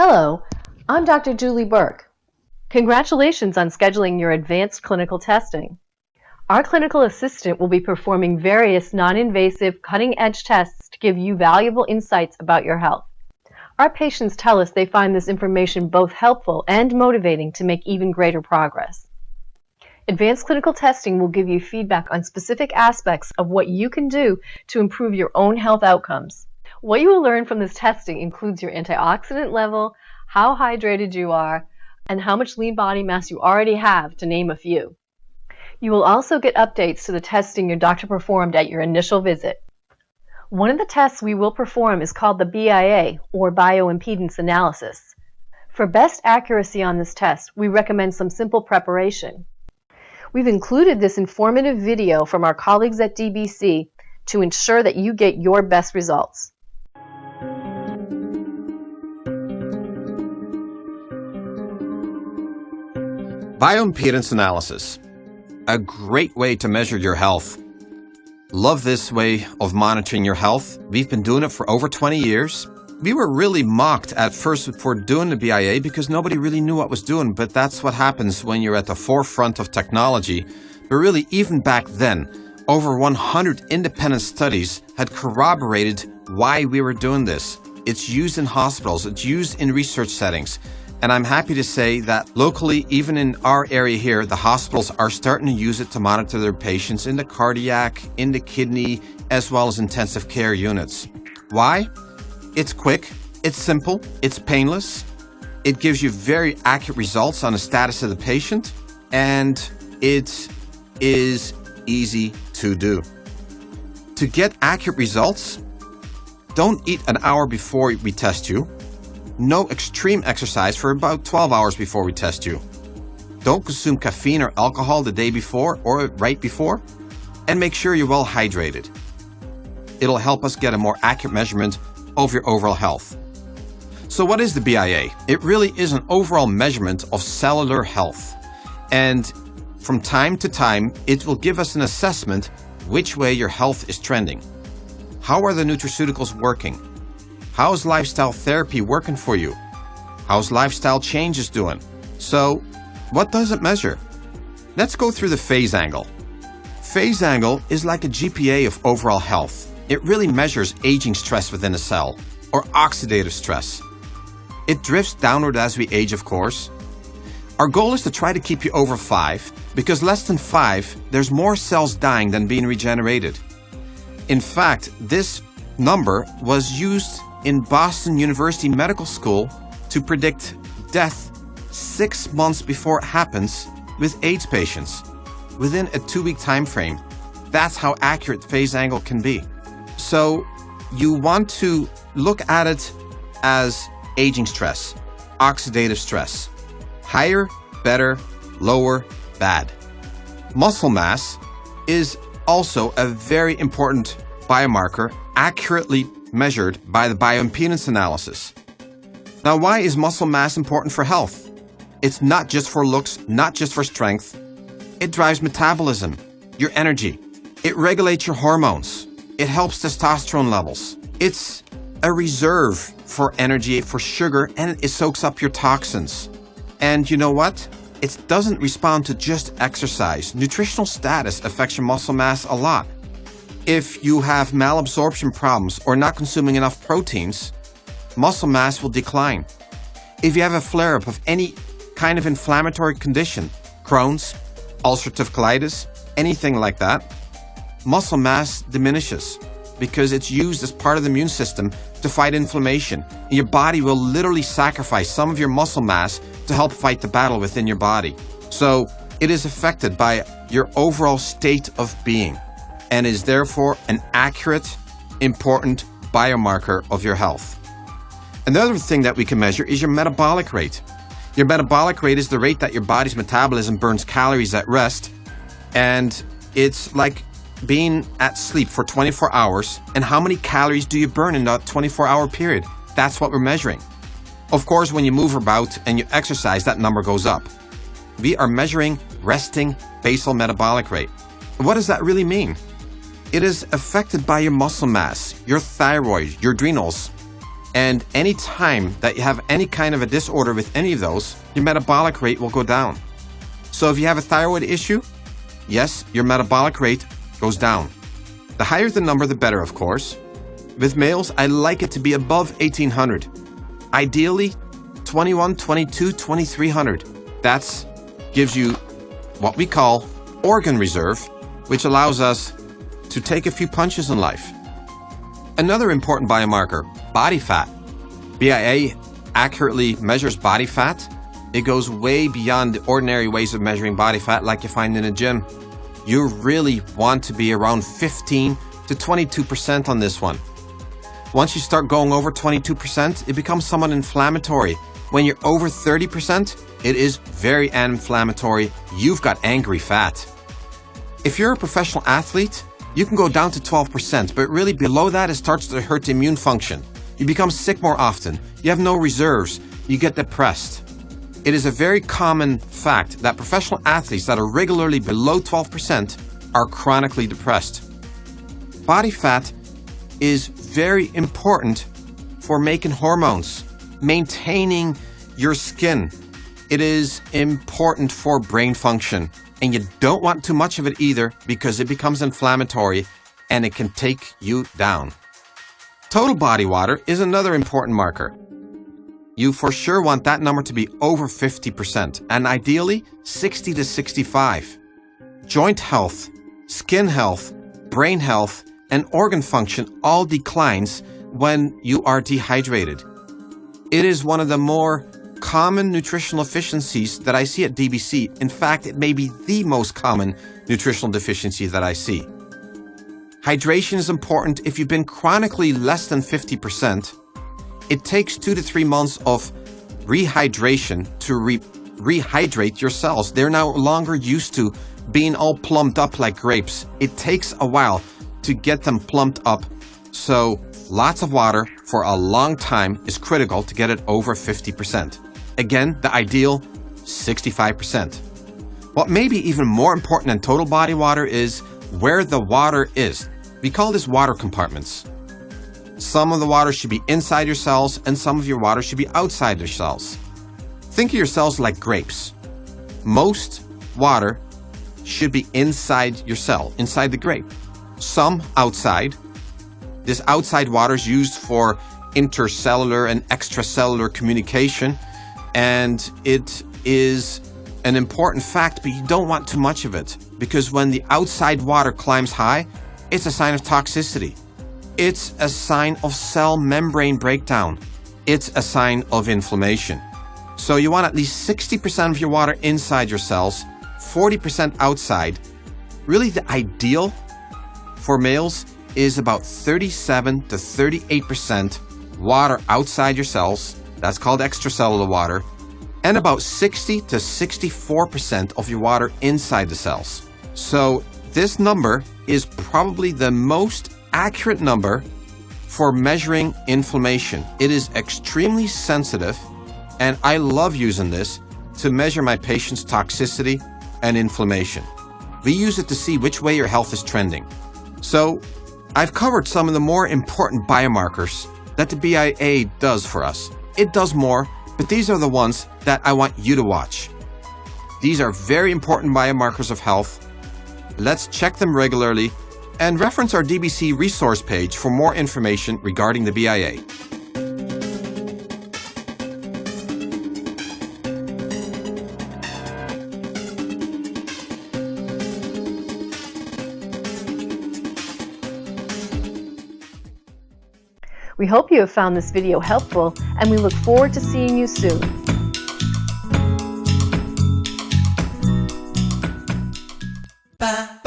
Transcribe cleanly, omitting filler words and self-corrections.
Hello, I'm Dr. Julie Burke. Congratulations on scheduling your advanced clinical testing. Our clinical assistant will be performing various non-invasive, cutting-edge tests to give you valuable insights about your health. Our patients tell us they find this information both helpful and motivating to make even greater progress. Advanced clinical testing will give you feedback on specific aspects of what you can do to improve your own health outcomes. What you will learn from this testing includes your antioxidant level, how hydrated you are, and how much lean body mass you already have, to name a few. You will also get updates to the testing your doctor performed at your initial visit. One of the tests we will perform is called the BIA, or Bioimpedance Analysis. For best accuracy on this test, we recommend some simple preparation. We've included this informative video from our colleagues at DBC to ensure that you get your best results. Bioimpedance analysis. A great way to measure your health. Love this way of monitoring your health. We've been doing it for over 20 years. We were really mocked at first for doing the BIA because nobody really knew what was doing, but that's what happens when you're at the forefront of technology. But really, even back then, over 100 independent studies had corroborated why we were doing this. It's used in hospitals, it's used in research settings. And I'm happy to say that locally, even in our area here, the hospitals are starting to use it to monitor their patients in the cardiac, in the kidney, as well as intensive care units. Why? It's quick, it's simple, it's painless, it gives you very accurate results on the status of the patient, and it is easy to do. To get accurate results, don't eat an hour before we test you. No extreme exercise for about 12 hours before we test you. Don't consume caffeine or alcohol the day before or right before. And make sure you're well hydrated. It'll help us get a more accurate measurement of your overall health. So what is the BIA? It really is an overall measurement of cellular health. And from time to time, it will give us an assessment which way your health is trending. How are the nutraceuticals working? How's lifestyle therapy working for you? How's lifestyle changes doing? So, what does it measure? Let's go through the phase angle. Phase angle is like a GPA of overall health. It really measures aging stress within a cell, or oxidative stress. It drifts downward as we age, of course. Our goal is to try to keep you over 5, because less than 5, there's more cells dying than being regenerated. In fact, this number was used in Boston University Medical School to predict death 6 months before it happens with AIDS patients within a 2-week time frame. That's how accurate phase angle can be. So you want to look at it as aging stress, oxidative stress. Higher, better, lower, bad. Muscle mass is also a very important biomarker, accurately measured by the bioimpedance analysis. Now, why is muscle mass important for health? It's not just for looks, not just for strength. It drives metabolism, your energy. It regulates your hormones. It helps testosterone levels. It's a reserve for energy, for sugar, and it soaks up your toxins. And you know what? It doesn't respond to just exercise. Nutritional status affects your muscle mass a lot. If you have malabsorption problems or not consuming enough proteins, muscle mass will decline. If you have a flare-up of any kind of inflammatory condition, Crohn's, ulcerative colitis, anything like that, muscle mass diminishes because it's used as part of the immune system to fight inflammation. Your body will literally sacrifice some of your muscle mass to help fight the battle within your body. So it is affected by your overall state of being, and is therefore an accurate, important biomarker of your health. Another thing that we can measure is your metabolic rate. Your metabolic rate is the rate that your body's metabolism burns calories at rest, and it's like being at sleep for 24 hours, and how many calories do you burn in that 24-hour period? That's what we're measuring. Of course, when you move about and you exercise, that number goes up. We are measuring resting basal metabolic rate. What does that really mean? It is affected by your muscle mass, your thyroid, your adrenals. And any time that you have any kind of a disorder with any of those, your metabolic rate will go down. So if you have a thyroid issue, yes, your metabolic rate goes down. The higher the number, the better, of course. With males, I like it to be above 1800. Ideally, 21, 22, 2300. That gives you what we call organ reserve, which allows us to take a few punches in life. Another important biomarker, body fat. BIA accurately measures body fat. It goes way beyond the ordinary ways of measuring body fat like you find in a gym. You really want to be around 15 to 22% on this one. Once you start going over 22%, it becomes somewhat inflammatory. When you're over 30%, it is very inflammatory. You've got angry fat. If you're a professional athlete, you can go down to 12%, but really below that, it starts to hurt the immune function. You become sick more often. You have no reserves. You get depressed. It is a very common fact that professional athletes that are regularly below 12% are chronically depressed. Body fat is very important for making hormones, maintaining your skin. It is important for brain function. And you don't want too much of it either because it becomes inflammatory and it can take you down. Total body water is another important marker. You for sure want that number to be over 50% and ideally 60 to 65. Joint health, skin health, brain health, and organ function all declines when you are dehydrated. It is one of the more common nutritional deficiencies that I see at DBC. In fact, it may be the most common nutritional deficiency that I see. Hydration is important. If you've been chronically less than 50%, it takes 2 to 3 months of rehydration to rehydrate your cells. They're no longer used to being all plumped up like grapes. It takes a while to get them plumped up. So lots of water for a long time is critical to get it over 50%. Again, the ideal, 65%. What may be even more important than total body water is where the water is. We call this water compartments. Some of the water should be inside your cells and some of your water should be outside your cells. Think of your cells like grapes. Most water should be inside your cell, inside the grape. Some outside. This outside water is used for intercellular and extracellular communication, and it is an important fact, but you don't want too much of it, because when the outside water climbs high, it's a sign of toxicity. It's a sign of cell membrane breakdown. It's a sign of inflammation. So you want at least 60% of your water inside your cells, 40% outside. Really, the ideal for males is about 37 to 38% water outside your cells. That's called extracellular water. And about 60 to 64% of your water inside the cells. So this number is probably the most accurate number for measuring inflammation. It is extremely sensitive, and I love using this to measure my patients' toxicity and inflammation. We use it to see which way your health is trending. So I've covered some of the more important biomarkers that the BIA does for us. It does more, but these are the ones that I want you to watch. These are very important biomarkers of health. Let's check them regularly and reference our DBC resource page for more information regarding the BIA. We hope you have found this video helpful, and we look forward to seeing you soon. Bye.